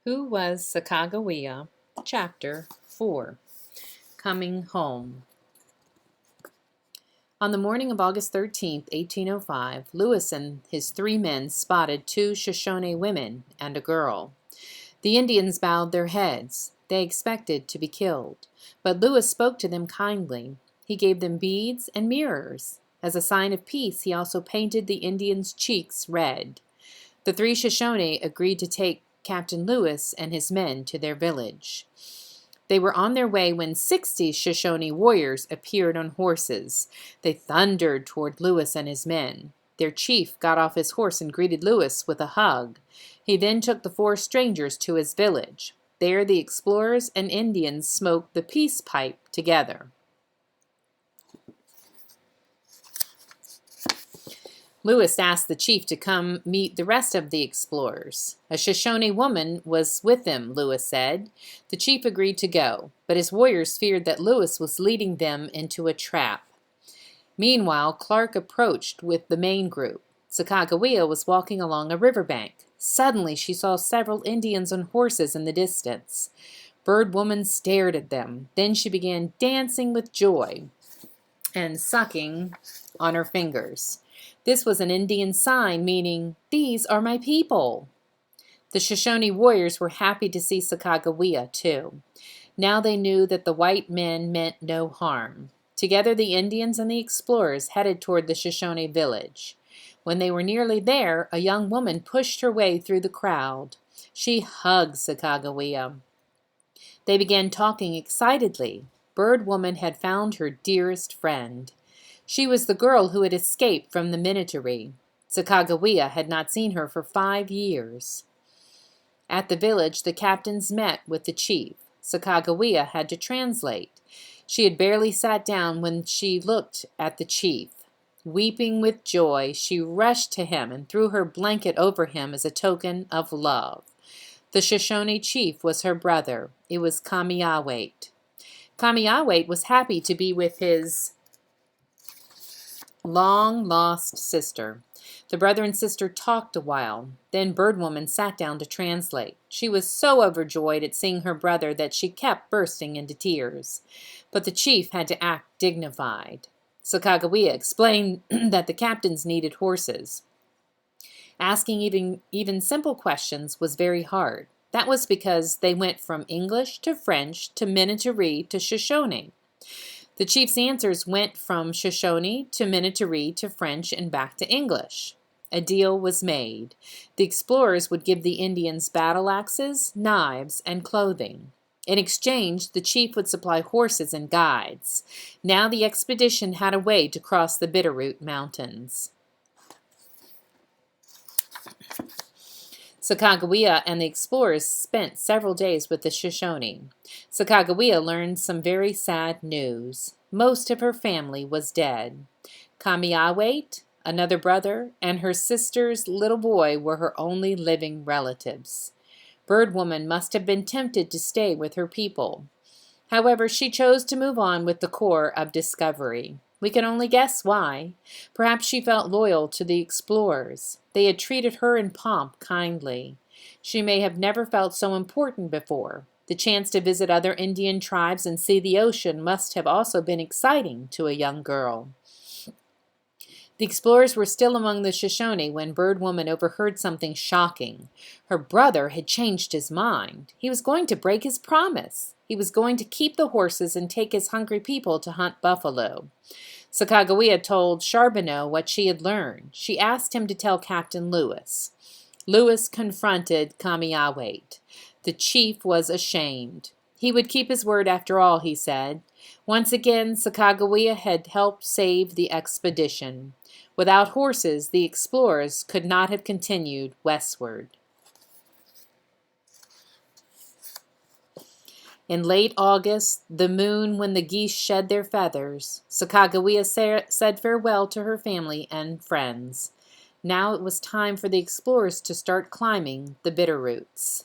Who Was Sacagawea? Chapter 4. Coming Home. On the morning of August 13th, 1805, Lewis and his 3 men spotted 2 Shoshone women and a girl. The Indians bowed their heads. They expected to be killed, but Lewis spoke to them kindly. He gave them beads and mirrors. As a sign of peace, he also painted the Indians' cheeks red. The 3 Shoshone agreed to take Captain Lewis and his men to their village. They were on their way when 60 Shoshone warriors appeared on horses. They thundered toward Lewis and his men. Their chief got off his horse and greeted Lewis with a hug. He then took the 4 strangers to his village. There the explorers and Indians smoked the peace pipe together. Lewis asked the chief to come meet the rest of the explorers. A Shoshone woman was with them, Lewis said. The chief agreed to go, but his warriors feared that Lewis was leading them into a trap. Meanwhile, Clark approached with the main group. Sacagawea was walking along a riverbank. Suddenly, she saw several Indians on horses in the distance. Bird Woman stared at them. Then she began dancing with joy and sucking on her fingers. This was an Indian sign meaning, "These are my people." The Shoshone warriors were happy to see Sacagawea, too. Now they knew that the white men meant no harm. Together the Indians and the explorers headed toward the Shoshone village. When they were nearly there, a young woman pushed her way through the crowd. She hugged Sacagawea. They began talking excitedly. Bird Woman had found her dearest friend. She was the girl who had escaped from the Minatory. Sacagawea had not seen her for 5 years. At the village, the captains met with the chief. Sacagawea had to translate. She had barely sat down when she looked at the chief. Weeping with joy, she rushed to him and threw her blanket over him as a token of love. The Shoshone chief was her brother. It was Kamiawait. Kamiawait was happy to be with his long-lost sister. The brother and sister talked a while. Then Bird Woman sat down to translate. She was so overjoyed at seeing her brother that she kept bursting into tears. But the chief had to act dignified. Sacagawea explained that the captains needed horses. Asking even simple questions was very hard. That was because they went from English to French to Minatory to Shoshone. The chief's answers went from Shoshone to Minatory to French and back to English. A deal was made. The explorers would give the Indians battle axes, knives, and clothing. In exchange, the chief would supply horses and guides. Now the expedition had a way to cross the Bitterroot Mountains. Sacagawea and the explorers spent several days with the Shoshone. Sacagawea learned some very sad news. Most of her family was dead. Kamiawait, another brother, and her sister's little boy were her only living relatives. Bird Woman must have been tempted to stay with her people. However, she chose to move on with the Corps of Discovery. We can only guess why. Perhaps she felt loyal to the explorers. They had treated her in pomp kindly. She may have never felt so important before. The chance to visit other Indian tribes and see the ocean must have also been exciting to a young girl. The explorers were still among the Shoshone when Bird Woman overheard something shocking. Her brother had changed his mind. He was going to break his promise. He was going to keep the horses and take his hungry people to hunt buffalo. Sacagawea told Charbonneau what she had learned. She asked him to tell Captain Lewis. Lewis confronted Kamiawait. The chief was ashamed. He would keep his word after all, he said. Once again, Sacagawea had helped save the expedition. Without horses, the explorers could not have continued westward. In late August, the moon when the geese shed their feathers, Sacagawea said farewell to her family and friends. Now it was time for the explorers to start climbing the Bitterroots.